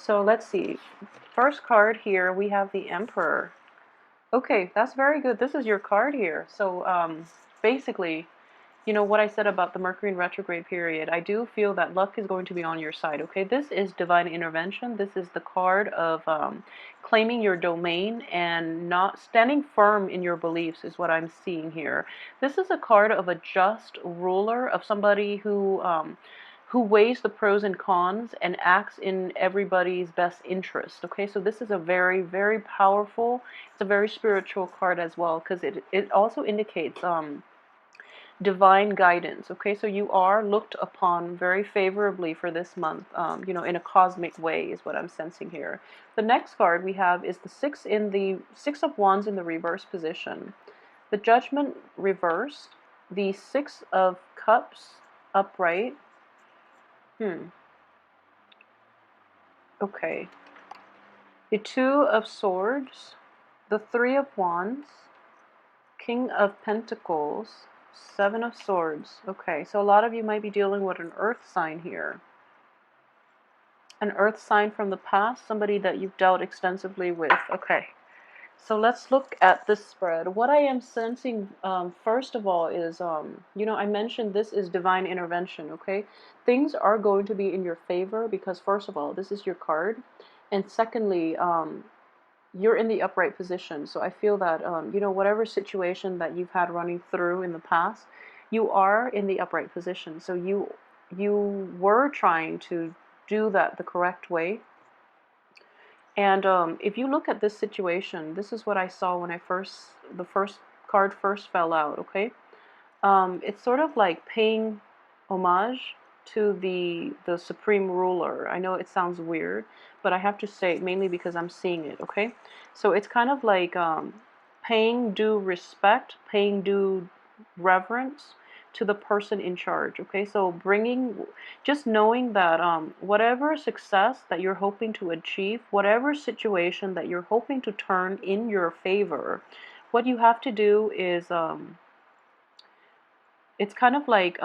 So let's see. First card here, we have the Emperor. Okay, that's very good. This is your card here. So basically, you know what I said about the Mercury in retrograde period. I do feel that luck is going to be on your side. Okay, this is divine intervention. This is the card of claiming your domain and not standing firm in your beliefs, is what I'm seeing here. This is a card of a just ruler, of somebody who weighs the pros and cons and acts in everybody's best interest. Okay, so this is a very, very powerful, it's a very spiritual card as well, because it also indicates divine guidance. Okay, so you are looked upon very favorably for this month, you know, in a cosmic way is what I'm sensing here. The next card we have is the Six of Wands in the reverse position, the Judgment reversed, the Six of Cups upright. Okay. The Two of Swords, the Three of Wands, King of Pentacles, Seven of Swords. Okay, so a lot of you might be dealing with an earth sign here. An earth sign from the past, somebody that you've dealt extensively with. Okay, so let's look at this spread. What I am sensing, first of all, is, you know, I mentioned this is divine intervention, okay? Things are going to be in your favor because, first of all, this is your card. And secondly, you're in the upright position. So I feel that, you know, whatever situation that you've had running through in the past, you are in the upright position. So you were trying to do that the correct way. And if you look at this situation, this is what I saw when the first card first fell out, okay? It's sort of like paying homage to the supreme ruler. I know it sounds weird, but I have to say it mainly because I'm seeing it, okay? So it's kind of like paying due respect, paying due reverence to the person in charge, okay? So just knowing that whatever success that you're hoping to achieve, whatever situation that you're hoping to turn in your favor, what you have to do is, it's kind of like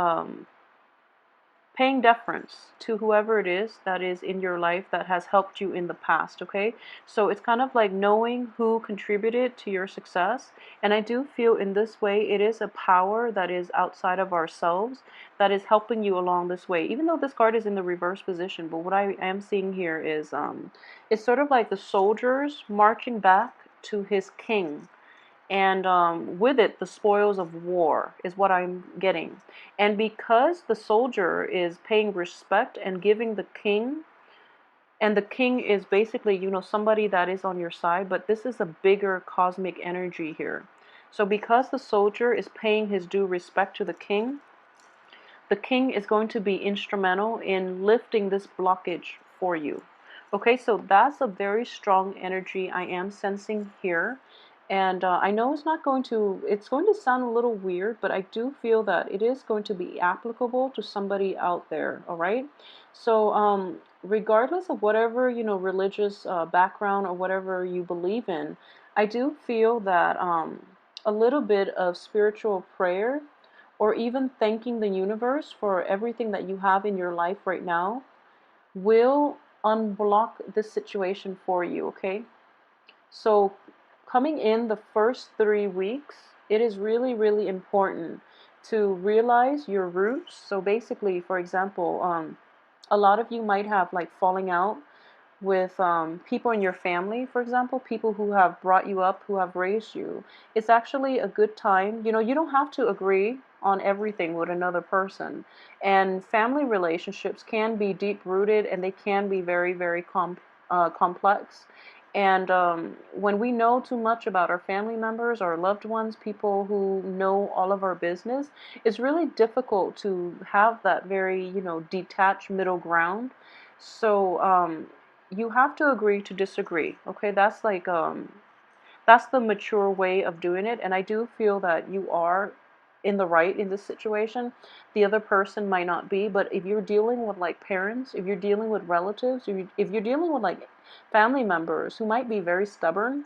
paying deference to whoever it is that is in your life that has helped you in the past, okay? So it's kind of like knowing who contributed to your success. And I do feel in this way, it is a power that is outside of ourselves that is helping you along this way, even though this card is in the reverse position. But what I am seeing here is it's sort of like the soldiers marching back to his king, and with it the spoils of war is what I'm getting. And because the soldier is paying respect and giving the king, and the king is basically, you know, somebody that is on your side, but this is a bigger cosmic energy here. So because the soldier is paying his due respect to the king is going to be instrumental in lifting this blockage for you. Okay, so that's a very strong energy I am sensing here. And I know it's going to sound a little weird, but I do feel that it is going to be applicable to somebody out there, all right? So regardless of whatever, you know, religious background or whatever you believe in, I do feel that a little bit of spiritual prayer or even thanking the universe for everything that you have in your life right now will unblock this situation for you, okay? So coming in the first 3 weeks, it is really, really important to realize your roots. So basically, for example, a lot of you might have like falling out with people in your family, for example, people who have brought you up, who have raised you. It's actually a good time. You know, you don't have to agree on everything with another person. And family relationships can be deep rooted and they can be very, very complex. And when we know too much about our family members, our loved ones, people who know all of our business, it's really difficult to have that very, you know, detached middle ground. So you have to agree to disagree. Okay, that's like that's the mature way of doing it. And I do feel that you are in the right in this situation. The other person might not be, but if you're dealing with like parents, if you're dealing with relatives, if you're dealing with like family members who might be very stubborn,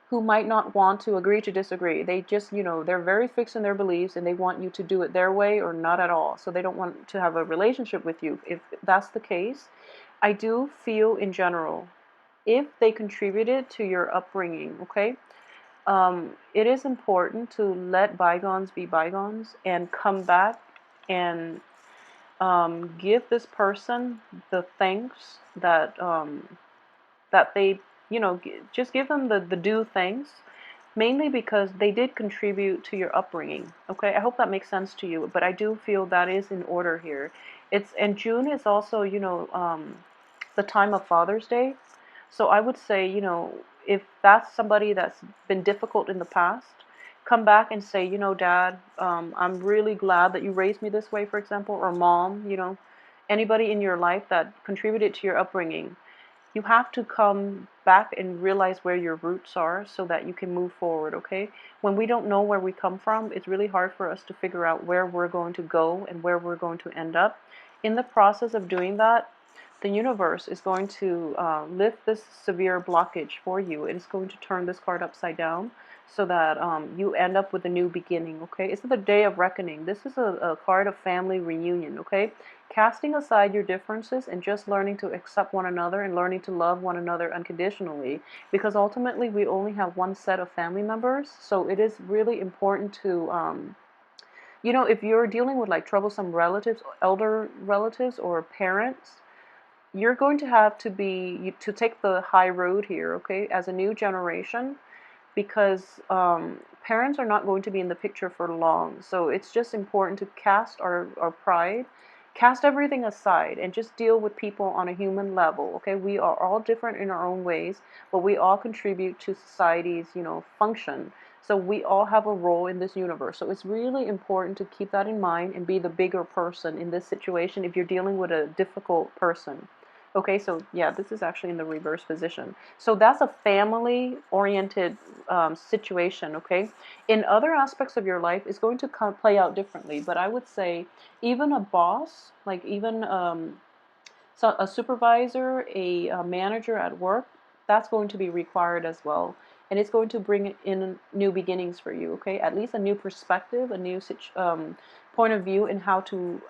who might not want to agree to disagree. They just, you know, they're very fixed in their beliefs and they want you to do it their way or not at all. So they don't want to have a relationship with you. If that's the case, I do feel in general, if they contributed to your upbringing, okay, it is important to let bygones be bygones and come back and give this person the thanks that they, just give them the due thanks, mainly because they did contribute to your upbringing. Okay, I hope that makes sense to you, but I do feel that is in order here. And June is also, the time of Father's Day. So I would say, if that's somebody that's been difficult in the past, come back and say, Dad, I'm really glad that you raised me this way, for example, or Mom, anybody in your life that contributed to your upbringing. You have to come back and realize where your roots are so that you can move forward, okay? When we don't know where we come from, it's really hard for us to figure out where we're going to go and where we're going to end up. In the process of doing that, the universe is going to lift this severe blockage for you. It is going to turn this card upside down so that you end up with a new beginning, okay? It's the day of reckoning. This is a card of family reunion, okay? Casting aside your differences and just learning to accept one another and learning to love one another unconditionally, because ultimately we only have one set of family members. So it is really important to if you're dealing with like troublesome relatives, elder relatives, or parents, you're going to have to take the high road here, okay, as a new generation, because parents are not going to be in the picture for long. So it's just important to cast our pride, cast everything aside, and just deal with people on a human level, okay? We are all different in our own ways, but we all contribute to society's, function. So we all have a role in this universe. So it's really important to keep that in mind and be the bigger person in this situation if you're dealing with a difficult person. Okay, so yeah, this is actually in the reverse position. So that's a family-oriented situation, okay? In other aspects of your life, it's going to play out differently, but I would say even a boss, like even so a supervisor, a manager at work, that's going to be required as well. And it's going to bring in new beginnings for you, okay? At least a new perspective, a new point of view in how to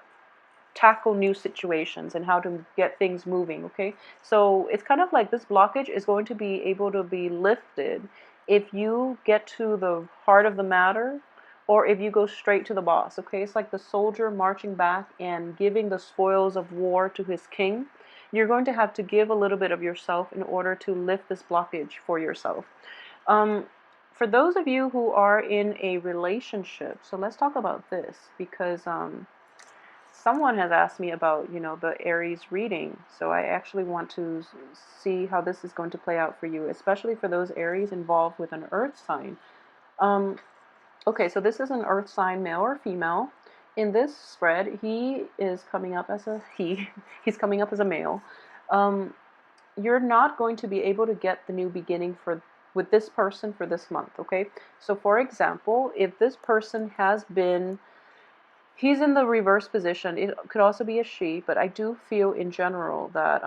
tackle new situations and how to get things moving, okay? So it's kind of like this blockage is going to be able to be lifted if you get to the heart of the matter or if you go straight to the boss, okay? It's like the soldier marching back and giving the spoils of war to his king. You're going to have to give a little bit of yourself in order to lift this blockage for yourself. Um, for those of you who are in a relationship, so let's talk about this because someone has asked me about, the Aries reading. So I actually want to see how this is going to play out for you, especially for those Aries involved with an earth sign. Um, okay, so this is an earth sign, male or female. In this spread, he is coming up as a he. He's coming up as a male. Um, you're not going to be able to get the new beginning with this person for this month, okay? So for example, if this person has been he's in the reverse position. It could also be a she, but I do feel in general that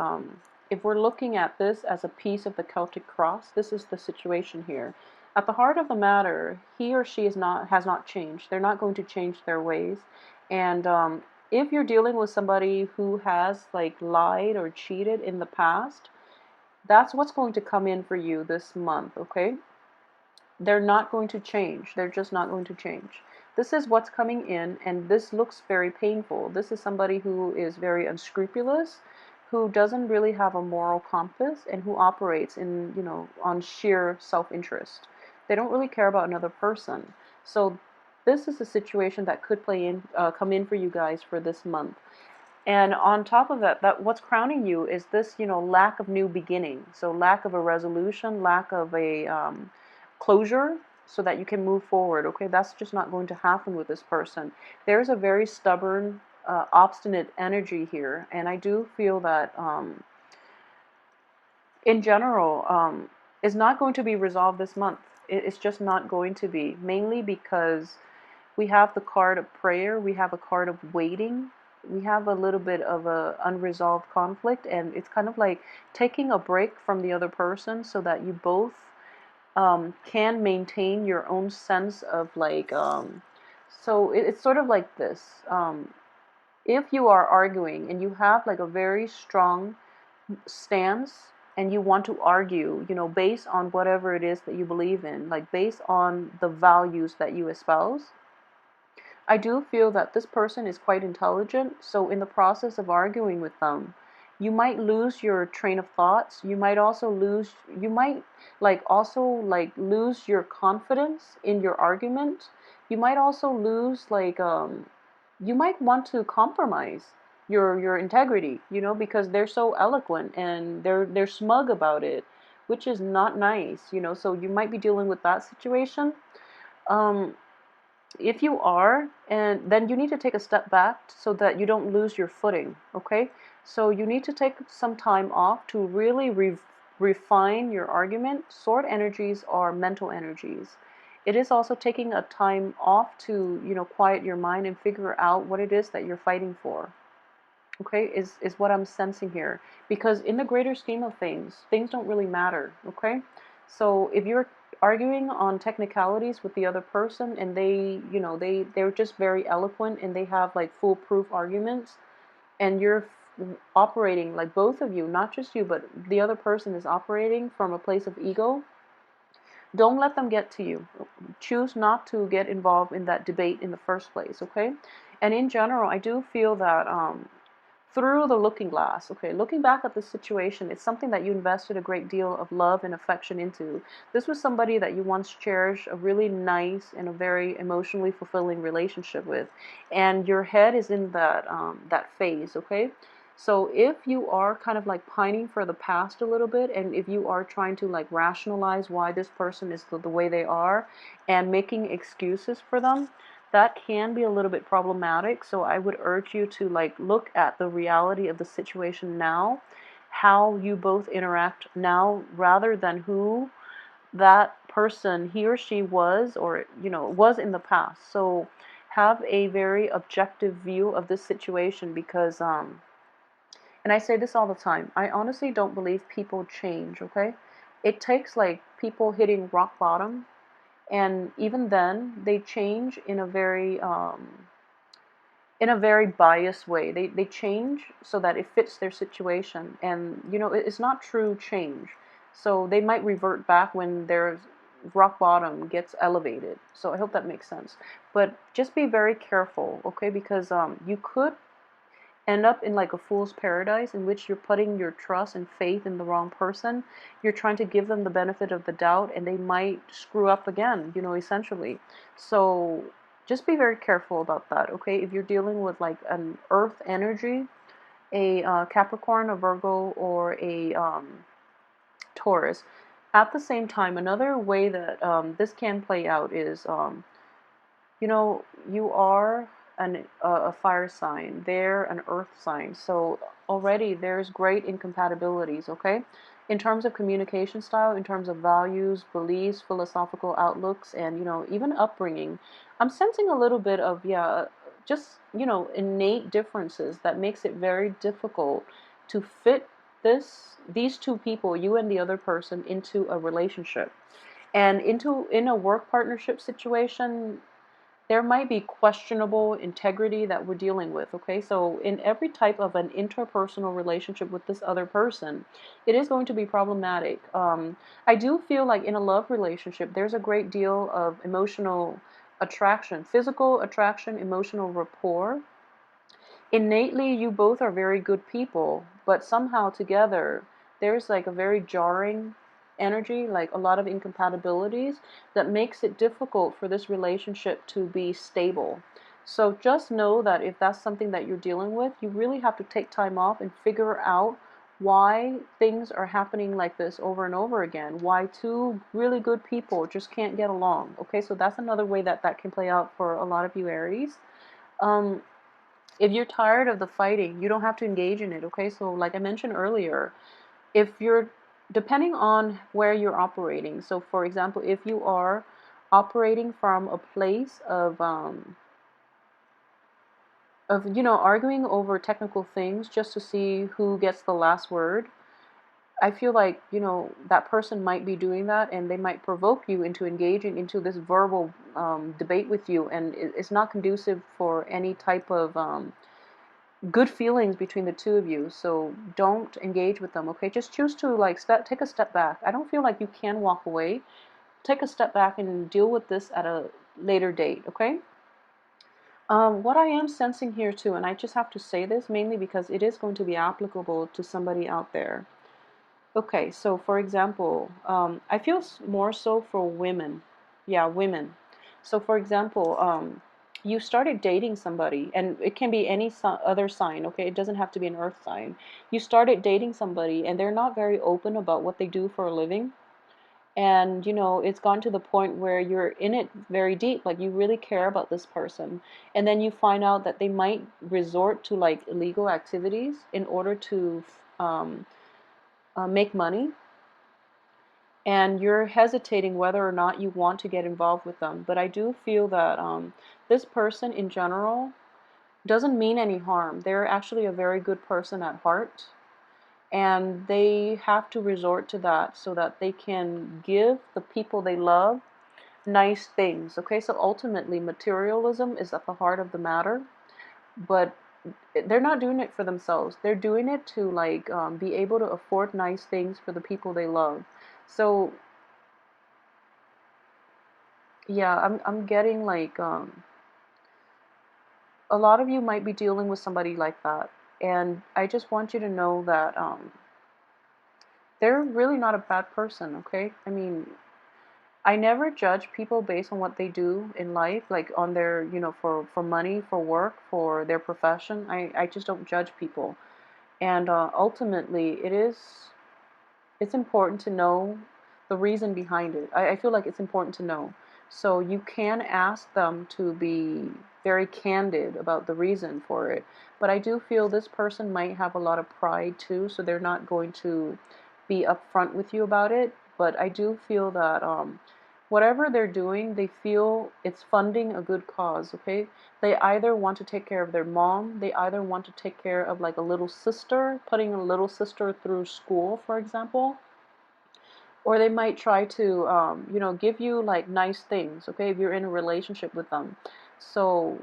if we're looking at this as a piece of the Celtic cross, this is the situation here. At the heart of the matter, he or she has not changed. They're not going to change their ways. And if you're dealing with somebody who has like lied or cheated in the past, that's what's going to come in for you this month, okay? They're not going to change. They're just not going to change. This is what's coming in, and this looks very painful. This is somebody who is very unscrupulous, who doesn't really have a moral compass, and who operates in, on sheer self-interest. They don't really care about another person. So this is a situation that could come in for you guys for this month. And on top of that what's crowning you is this, lack of new beginning. So lack of a resolution, lack of a closure so that you can move forward. Okay, that's just not going to happen with this person. There's a very stubborn, obstinate energy here, and I do feel that in general is not going to be resolved this month. It's just not going to be, mainly because we have the card of prayer, we have a card of waiting, we have a little bit of a unresolved conflict, and it's kind of like taking a break from the other person so that you both can maintain your own sense of like so it's sort of like this. If you are arguing and you have like a very strong stance and you want to argue, based on whatever it is that you believe in, like based on the values that you espouse, I do feel that this person is quite intelligent, so in the process of arguing with them, you might lose your train of thoughts. You might lose your confidence in your argument. You might also lose you might want to compromise your integrity, because they're so eloquent and they're smug about it, which is not nice, so you might be dealing with that situation. Um, if you are, and then you need to take a step back so that you don't lose your footing, okay? So you need to take some time off to really refine your argument. Sword energies are mental energies. It is also taking a time off to, quiet your mind and figure out what it is that you're fighting for. Okay, is what I'm sensing here. Because in the greater scheme of things don't really matter, okay? So if you're arguing on technicalities with the other person and they're just very eloquent and they have like foolproof arguments, and you're operating, like both of you, not just you, but the other person is operating from a place of ego, don't let them get to you. Choose not to get involved in that debate in the first place, okay? And in general, I do feel that through the looking glass. Okay, looking back at the situation, it's something that you invested a great deal of love and affection into. This was somebody that you once cherished a really nice and a very emotionally fulfilling relationship with, and your head is in that phase. Okay, so if you are kind of like pining for the past a little bit, and if you are trying to like rationalize why this person is the way they are, and making excuses for them, that can be a little bit problematic. So I would urge you to like look at the reality of the situation now, how you both interact now, rather than who that person, he or she was, or was in the past. So have a very objective view of this situation, because and I say this all the time, I honestly don't believe people change, okay? It takes like people hitting rock bottom, and even then they change in a very biased way. They change so that it fits their situation, and it's not true change. So they might revert back when their rock bottom gets elevated. So I hope that makes sense. But just be very careful, okay? Because you could end up in like a fool's paradise, in which you're putting your trust and faith in the wrong person. You're trying to give them the benefit of the doubt, and they might screw up again, essentially. So just be very careful about that, okay? If you're dealing with like an earth energy, a Capricorn, a Virgo, or a Taurus. At the same time, another way that this can play out is you are a fire sign, they're an earth sign. So already there's great incompatibilities, okay? In terms of communication style, in terms of values, beliefs, philosophical outlooks, and, even upbringing, I'm sensing a little bit of, yeah, just, innate differences that makes it very difficult to fit these two people, you and the other person, into a relationship. And in a work partnership situation, there might be questionable integrity that we're dealing with, okay? So in every type of an interpersonal relationship with this other person, it is going to be problematic. I do feel like in a love relationship, there's a great deal of emotional attraction, physical attraction, emotional rapport. Innately, you both are very good people, but somehow together, there's like a very jarring energy, like a lot of incompatibilities that makes it difficult for this relationship to be stable. So just know that if that's something that you're dealing with, you really have to take time off and figure out why things are happening like this over and over again, why two really good people just can't get along. Okay, so that's another way that that can play out for a lot of you Aries. Um, if you're tired of the fighting, you don't have to engage in it, okay? So like I mentioned earlier, if you're, depending on where you're operating, so for example, if you are operating from a place of arguing over technical things just to see who gets the last word, I feel like, that person might be doing that, and they might provoke you into engaging into this verbal debate with you, and it's not conducive for any type of good feelings between the two of you. So don't engage with them, okay? Just choose to like take a step back. I don't feel like you can walk away. Take a step back and deal with this at a later date, okay? What I am sensing here too, and I just have to say this mainly because it is going to be applicable to somebody out there. Okay, so for example, I feel more so for women. Yeah, women. So for example, you started dating somebody, and it can be any other sign, okay? It doesn't have to be an earth sign. You started dating somebody, and they're not very open about what they do for a living. And, it's gone to the point where you're in it very deep, like you really care about this person. And then you find out that they might resort to like illegal activities in order to make money, and you're hesitating whether or not you want to get involved with them. But I do feel that this person in general doesn't mean any harm. They're actually a very good person at heart, and they have to resort to that so that they can give the people they love nice things. Okay, so ultimately, materialism is at the heart of the matter, but they're not doing it for themselves. They're doing it to like be able to afford nice things for the people they love. So yeah, I'm getting like a lot of you might be dealing with somebody like that, and I just want you to know that they're really not a bad person. Okay, I mean, I never judge people based on what they do in life, like on their, for money, for work, for their profession. I just don't judge people. And ultimately, it's important to know the reason behind it. I feel like it's important to know. So you can ask them to be very candid about the reason for it. But I do feel this person might have a lot of pride too, so they're not going to be upfront with you about it. But I do feel that whatever they're doing, they feel it's funding a good cause, okay? They either want to take care of their mom, they either want to take care of like a little sister, putting a little sister through school, for example, or they might try to, give you like nice things, okay, if you're in a relationship with them. So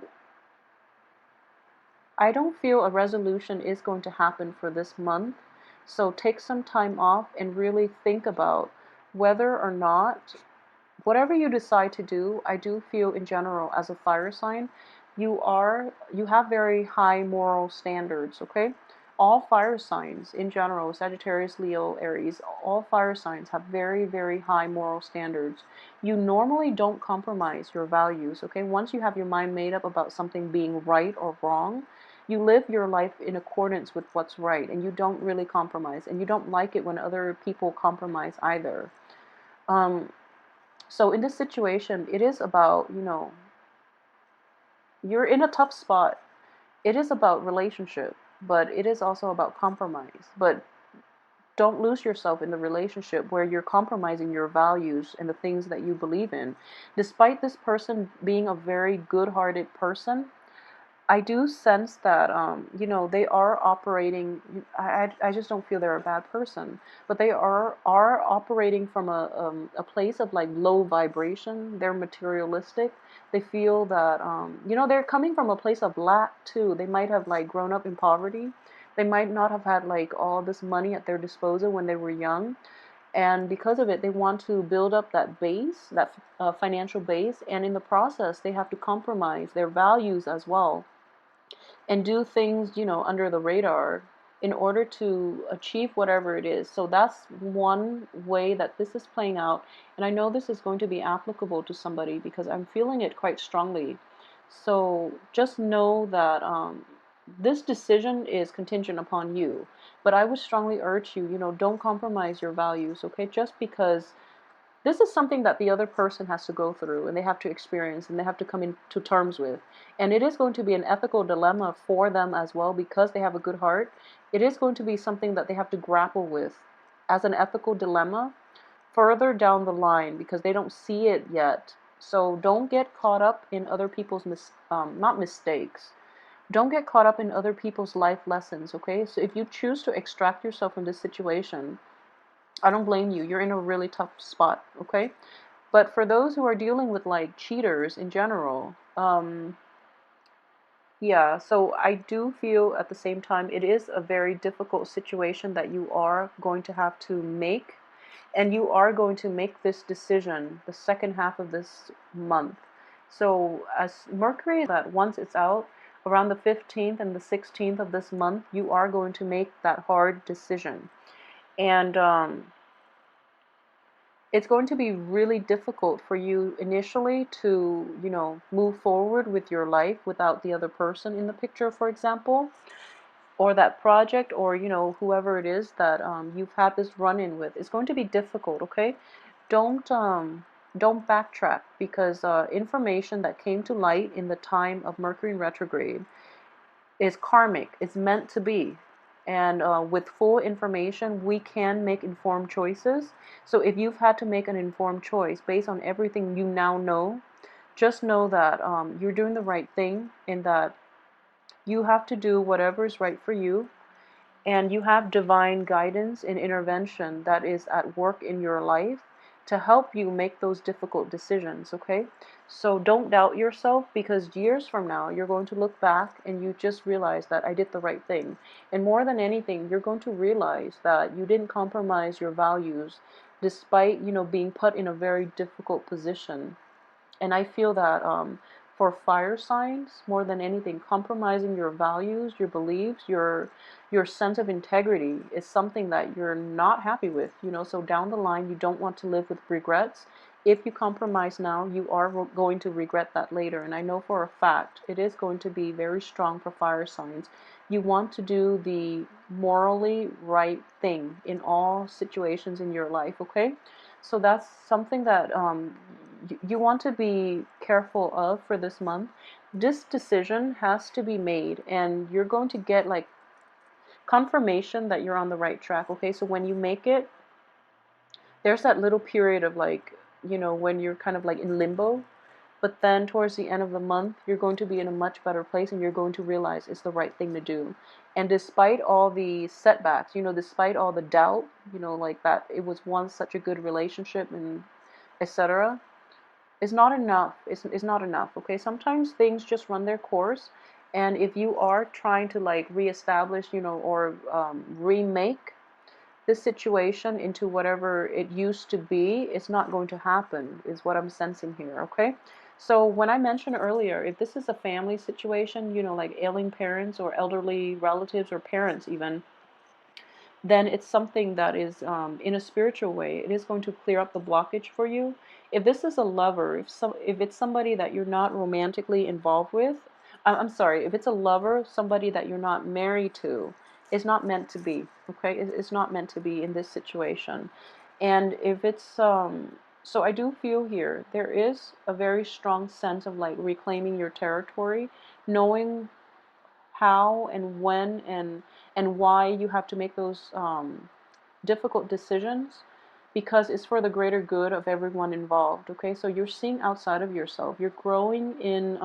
I don't feel a resolution is going to happen for this month. So take some time off and really think about whether or not whatever you decide to do. I do feel in general as a fire sign, you have very high moral standards, okay? All fire signs in general, Sagittarius, Leo, Aries, all fire signs have very, very high moral standards. You normally don't compromise your values, okay? Once you have your mind made up about something being right or wrong, you live your life in accordance with what's right, and you don't really compromise, and you don't like it when other people compromise either. Um, so in this situation, it is about, you're in a tough spot. It is about relationship, but it is also about compromise. But don't lose yourself in the relationship where you're compromising your values and the things that you believe in. Despite this person being a very good-hearted person, I do sense that, they are operating. I just don't feel they're a bad person, but they are operating from a place of like low vibration. They're materialistic. They feel that, they're coming from a place of lack too. They might have like grown up in poverty. They might not have had like all this money at their disposal when they were young, and because of it, they want to build up that base, that financial base, and in the process, they have to compromise their values as well and do things, under the radar in order to achieve whatever it is. So that's one way that this is playing out. And I know this is going to be applicable to somebody because I'm feeling it quite strongly. So just know that this decision is contingent upon you. But I would strongly urge you, don't compromise your values, okay? Just because this is something that the other person has to go through and they have to experience and they have to come into terms with. And it is going to be an ethical dilemma for them as well because they have a good heart. It is going to be something that they have to grapple with as an ethical dilemma further down the line because they don't see it yet. So don't get caught up in other people's not mistakes. Don't get caught up in other people's life lessons, okay? So if you choose to extract yourself from this situation, I don't blame you. You're in a really tough spot, okay? But for those who are dealing with like cheaters in general, Yeah, so I do feel at the same time it is a very difficult situation that you are going to have to make, and you are going to make this decision the second half of this month. So as Mercury, that once it's out around the 15th and the 16th of this month, you are going to make that hard decision. And it's going to be really difficult for you initially to, move forward with your life without the other person in the picture, for example, or that project, or, whoever it is that you've had this run-in with. It's going to be difficult, okay? Don't um, don't backtrack, because information that came to light in the time of Mercury in retrograde is karmic. It's meant to be. And with full information, we can make informed choices. So if you've had to make an informed choice based on everything you now know, just know that you're doing the right thing, and that you have to do whatever is right for you, and you have divine guidance and intervention that is at work in your life to help you make those difficult decisions, okay? So don't doubt yourself, because years from now you're going to look back and you just realize that I did the right thing. And more than anything, you're going to realize that you didn't compromise your values despite, being put in a very difficult position. And I feel that for fire signs, more than anything, compromising your values, your beliefs, your sense of integrity is something that you're not happy with. So down the line, you don't want to live with regrets. If you compromise now, you are going to regret that later. And I know for a fact it is going to be very strong for fire signs. You want to do the morally right thing in all situations in your life, okay? So that's something that you want to be careful of for this month. This decision has to be made, and you're going to get like confirmation that you're on the right track. Okay, so when you make it, there's that little period of like, when you're kind of like in limbo, but then towards the end of the month, you're going to be in a much better place, and you're going to realize it's the right thing to do. And despite all the setbacks, despite all the doubt, like that it was once such a good relationship and etc., is not enough. Is not enough. Okay, sometimes things just run their course, and if you are trying to like reestablish, or remake this situation into whatever it used to be, it's not going to happen, is what I'm sensing here. Okay, so when I mentioned earlier, if this is a family situation, like ailing parents or elderly relatives or parents even, then it's something that is, in a spiritual way, it is going to clear up the blockage for you. If this is a lover, if it's somebody that you're not romantically involved with, I'm sorry, if it's a lover, somebody that you're not married to, it's not meant to be. Okay, it's not meant to be in this situation. And if it's so I do feel here there is a very strong sense of like reclaiming your territory, knowing how and when and why you have to make those difficult decisions, because it's for the greater good of everyone involved. Okay, so you're seeing outside of yourself. You're growing in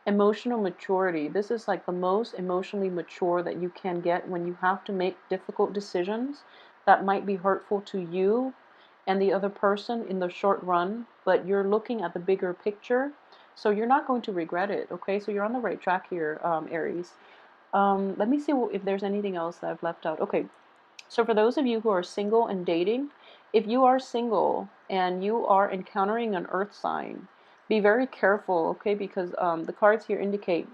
emotional maturity. This is like the most emotionally mature that you can get when you have to make difficult decisions that might be hurtful to you and the other person in the short run, but you're looking at the bigger picture. So you're not going to regret it, okay? So you're on the right track here, Aries. Let me see if there's anything else that I've left out. Okay, so for those of you who are single and dating, if you are single and you are encountering an earth sign, be very careful, okay? Because the cards here indicate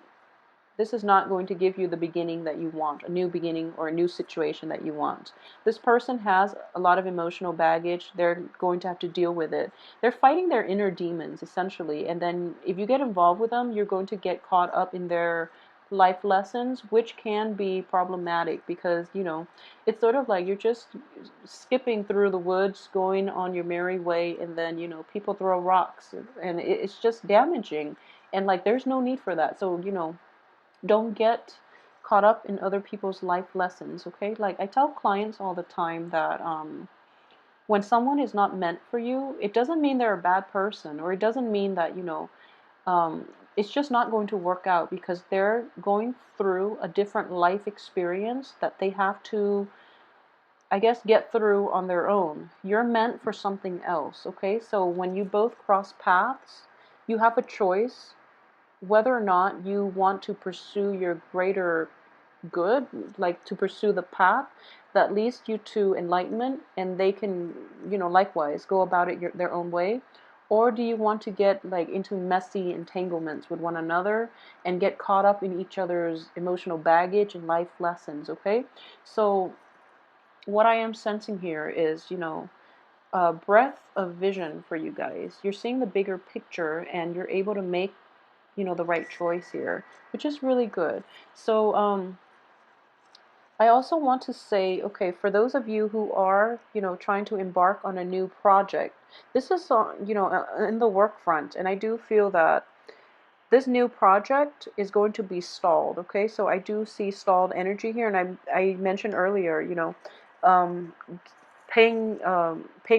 this is not going to give you the beginning that you want, a new beginning or a new situation that you want. This person has a lot of emotional baggage. They're going to have to deal with it. They're fighting their inner demons, essentially. And then if you get involved with them, you're going to get caught up in their life lessons, which can be problematic because, it's sort of like you're just skipping through the woods, going on your merry way, and then, people throw rocks, and it's just damaging. And like, there's no need for that. So, don't get caught up in other people's life lessons, okay? Like I tell clients all the time that when someone is not meant for you, it doesn't mean they're a bad person, or it doesn't mean that, um, it's just not going to work out because they're going through a different life experience that they have to, I guess, get through on their own. You're meant for something else, okay? So when you both cross paths, you have a choice whether or not you want to pursue your greater good, like to pursue the path that leads you to enlightenment, and they can, likewise go about it their own way. Or do you want to get like into messy entanglements with one another and get caught up in each other's emotional baggage and life lessons? Okay, so what I am sensing here is, a breadth of vision for you guys. You're seeing the bigger picture and you're able to make, the right choice here, which is really good. So, I also want to say, okay, for those of you who are, trying to embark on a new project, this is, in the work front, and I do feel that this new project is going to be stalled, okay? So I do see stalled energy here, and I mentioned earlier, um, paying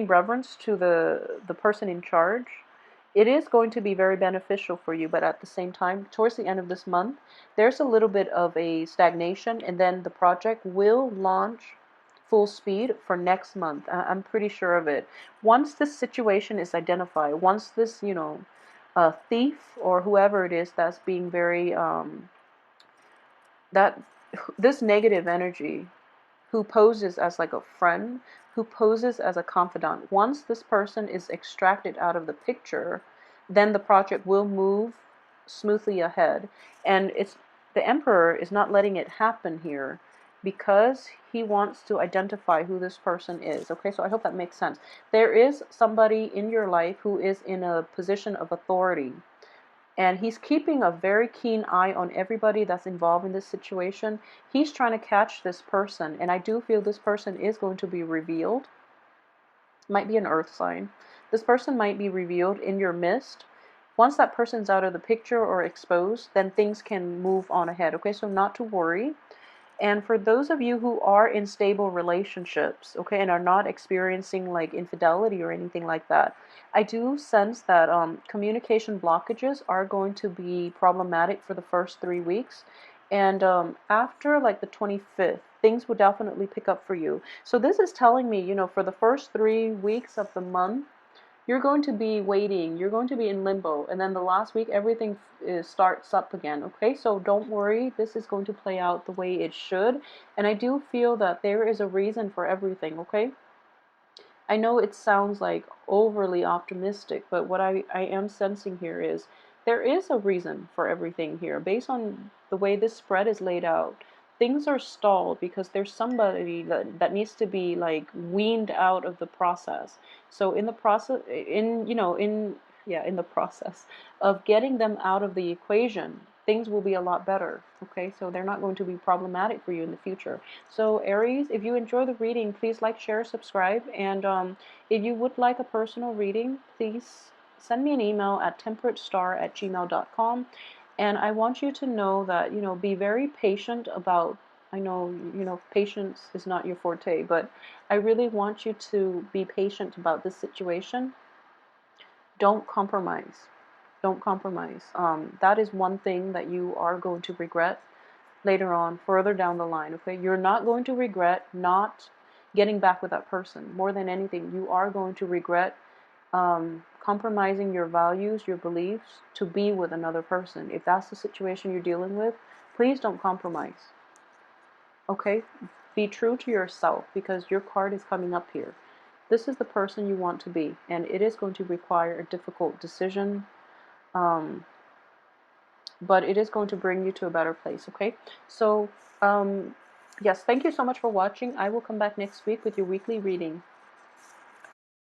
reverence to the person in charge. It is going to be very beneficial for you, but at the same time, towards the end of this month, there's a little bit of a stagnation, and then the project will launch full speed for next month. I'm pretty sure of it. Once this situation is identified, once this, thief or whoever it is that's being very, that this negative energy who poses as like a friend, who poses as a confidant. Once this person is extracted out of the picture, then the project will move smoothly ahead. And it's the Emperor is not letting it happen here because he wants to identify who this person is. Okay, so I hope that makes sense. There is somebody in your life who is in a position of authority, and he's keeping a very keen eye on everybody that's involved in this situation. He's trying to catch this person, and I do feel this person is going to be revealed. Might be an earth sign. This person might be revealed in your midst. Once that person's out of the picture or exposed, then things can move on ahead. Okay, so not to worry. And for those of you who are in stable relationships, okay, and are not experiencing like infidelity or anything like that, I do sense that communication blockages are going to be problematic for the first 3 weeks. And after like the 25th, things will definitely pick up for you. So this is telling me, for the first 3 weeks of the month, you're going to be waiting, you're going to be in limbo, and then the last week everything starts up again. Okay, so don't worry, this is going to play out the way it should, and I do feel that there is a reason for everything. Okay, I know it sounds like overly optimistic, but what I am sensing here is there is a reason for everything here. Based on the way this spread is laid out, things are stalled because there's somebody that needs to be like weaned out of the process. So in the process, in the process of getting them out of the equation, things will be a lot better. Okay, so they're not going to be problematic for you in the future. So Aries, if you enjoy the reading, please like, share, subscribe, and if you would like a personal reading, please send me an email at temperatestar@gmail.com. And I want you to know that, be very patient about, I know, patience is not your forte, but I really want you to be patient about this situation. Don't compromise. Don't compromise. That is one thing that you are going to regret later on, further down the line. Okay, you're not going to regret not getting back with that person. More than anything, you are going to regret compromising your values, your beliefs to be with another person. If that's the situation you're dealing with, please don't compromise. Okay, be true to yourself, because your card is coming up here. This is the person you want to be, and it is going to require a difficult decision. Um, but it is going to bring you to a better place. Okay, so yes, thank you so much for watching. I will come back next week with your weekly reading.